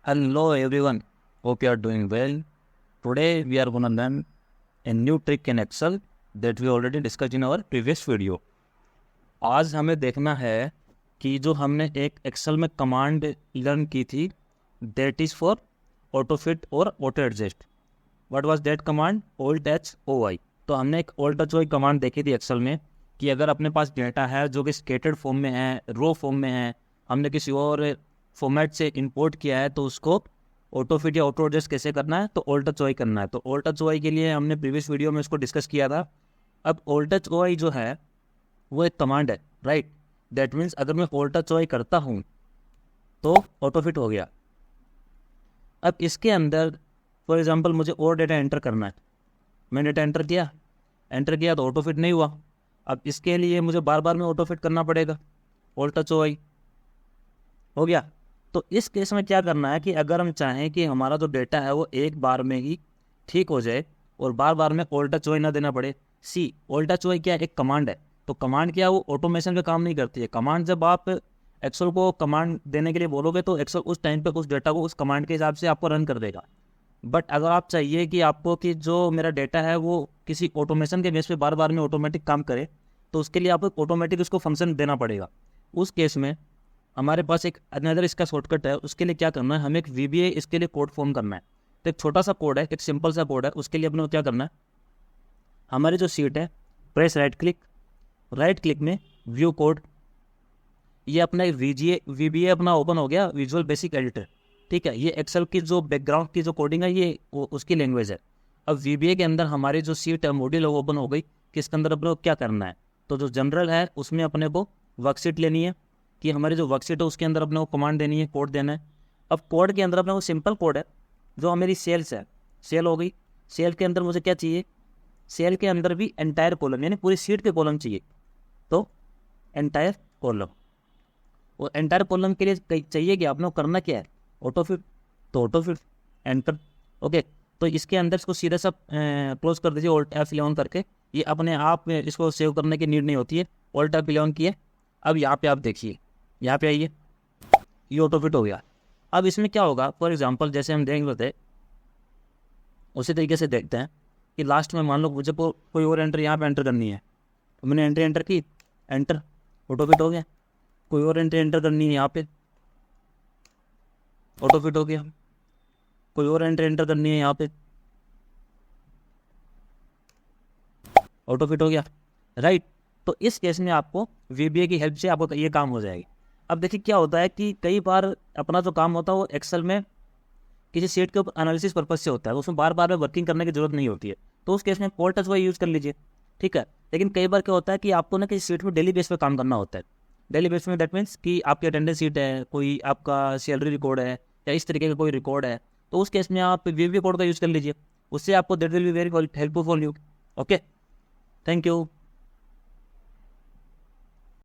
Hello everyone, hope you are doing well. Today we are gonna learn a new trick in Excel that we already discussed in our previous video. आज हमें देखना है कि जो हमने एक Excel में कमांड लर्न की थी that is for auto fit और auto adjust. What was that command? Alt H O I. तो हमने एक Alt H O I command देखी थी एक्सेल में कि अगर अपने पास डेटा है जो कि स्केटर्ड फॉर्म में है, रो फॉर्म में है, हमने किसी और फॉर्मेट से इंपोर्ट किया है तो उसको ऑटो फिट या ऑटो एडजस्ट कैसे करना है, तो ऑल्ट एच ओ आई करना है। तो ऑल्ट एच ओ आई के लिए हमने प्रीवियस वीडियो में इसको डिस्कस किया था। अब ऑल्ट एच ओ आई जो है वो एक कमांड है, राइट। दैट मीन्स अगर मैं ऑल्ट एच ओ आई करता हूँ तो ऑटो फिट हो गया। अब इसके अंदर फॉर एग्जांपल मुझे और डेटा एंटर करना है, मैंने डेटा एंटर किया तो ऑटो फिट नहीं हुआ। अब इसके लिए मुझे बार बार में ऑटो फिट करना पड़ेगा, ऑल्ट एच ओ आई हो गया। तो इस केस में क्या करना है कि अगर हम चाहें कि हमारा जो डेटा है वो एक बार में ही ठीक हो जाए और बार बार में ऑल्ट एच ओ आई ना देना पड़े। सी ऑल्ट एच ओ आई क्या है? एक कमांड है। तो कमांड क्या है? वो ऑटोमेशन पे काम नहीं करती है। कमांड जब आप एक्सेल को कमांड देने के लिए बोलोगे तो एक्सेल उस टाइम पे उस डेटा को उस कमांड के हिसाब से आपको रन कर देगा। बट अगर आप चाहिए कि आपको कि जो मेरा डेटा है वो किसी ऑटोमेशन के बेस पे बार बार में ऑटोमेटिक काम करे तो उसके लिए आपको ऑटोमेटिक उसको फंक्शन देना पड़ेगा। उस केस में हमारे पास एक अनदर इसका शॉर्टकट है। उसके लिए क्या करना है, हमें एक VBA इसके लिए कोड फॉर्म करना है। तो एक छोटा सा कोड है, एक सिंपल सा कोड है। उसके लिए अपने को क्या करना है, हमारी जो शीट है प्रेस राइट क्लिक में व्यू कोड, ये अपना एक VBA अपना ओपन हो गया, विजुअल बेसिक एडिटर। ठीक है, ये एक्सेल की जो बैकग्राउंड की जो कोडिंग है ये उसकी लैंग्वेज है। अब VBA के अंदर हमारी जो शीट है मॉड्यूल ओपन हो गई कि इसके अंदर अपने को क्या करना है। तो जो जनरल है उसमें अपने को वर्कशीट लेनी है कि हमारी जो वर्कशीट है उसके अंदर अपने को कमांड देनी है, कोड देना है। अब कोड के अंदर अपने को सिंपल कोड है, जो हमारी सेल्स है, सेल हो गई। सेल के अंदर मुझे क्या चाहिए, सेल के अंदर भी एंटायर कॉलम यानी पूरी शीट के कॉलम चाहिए। तो एंटायर कॉलम, और एंटायर कॉलम के लिए चाहिए कि आपने करना क्या है, ऑटो फिट। तो ऑटो फिट एंटर, ओके। तो इसके अंदर इसको सीधा सा क्लोज कर दीजिए ऑल्ट F11 करके। ये अपने आप इसको सेव करने की नीड नहीं होती है, ऑल्ट F11 की है। अब यहाँ पे आप देखिए, यहाँ पे आइए, ये ऑटो फिट हो गया। अब इसमें क्या होगा, फॉर एग्जांपल जैसे हम देख लेते उसी तरीके से देखते हैं कि लास्ट में मान लो मुझे कोई और एंट्री यहाँ पे एंटर करनी है, तो मैंने एंट्री एंटर की, एंटर, ऑटो फिट हो गया। कोई और एंट्री एंटर करनी है यहाँ पे, ऑटो फिट हो गया। कोई और एंट्री एंटर करनी है यहाँ पे, ऑटो फिट हो गया, राइट। तो इस केस में आपको VBA की हेल्प से आपको ये काम हो जाएगी। अब देखिए क्या होता है कि कई बार अपना जो काम होता है वो एक्सेल में किसी शीट के ऊपर एनालिसिस पर्पज से होता है, उसमें बार बार में वर्किंग करने की जरूरत नहीं होती है। तो उस केस में ऑल्ट एच ओ आई यूज़ कर लीजिए, ठीक है। लेकिन कई बार क्या होता है कि आपको ना किसी शीट में डेली बेस पे काम करना होता है। डेली बेस में दैट मीन्स कि आपकी अटेंडेंस शीट है, कोई आपका सैलरी रिकॉर्ड है या इस तरीके का कोई रिकॉर्ड है, तो उस केस में आप VBA कोड का यूज़ कर लीजिए। उससे आपको that will be very helpful for you. Okay, thank you.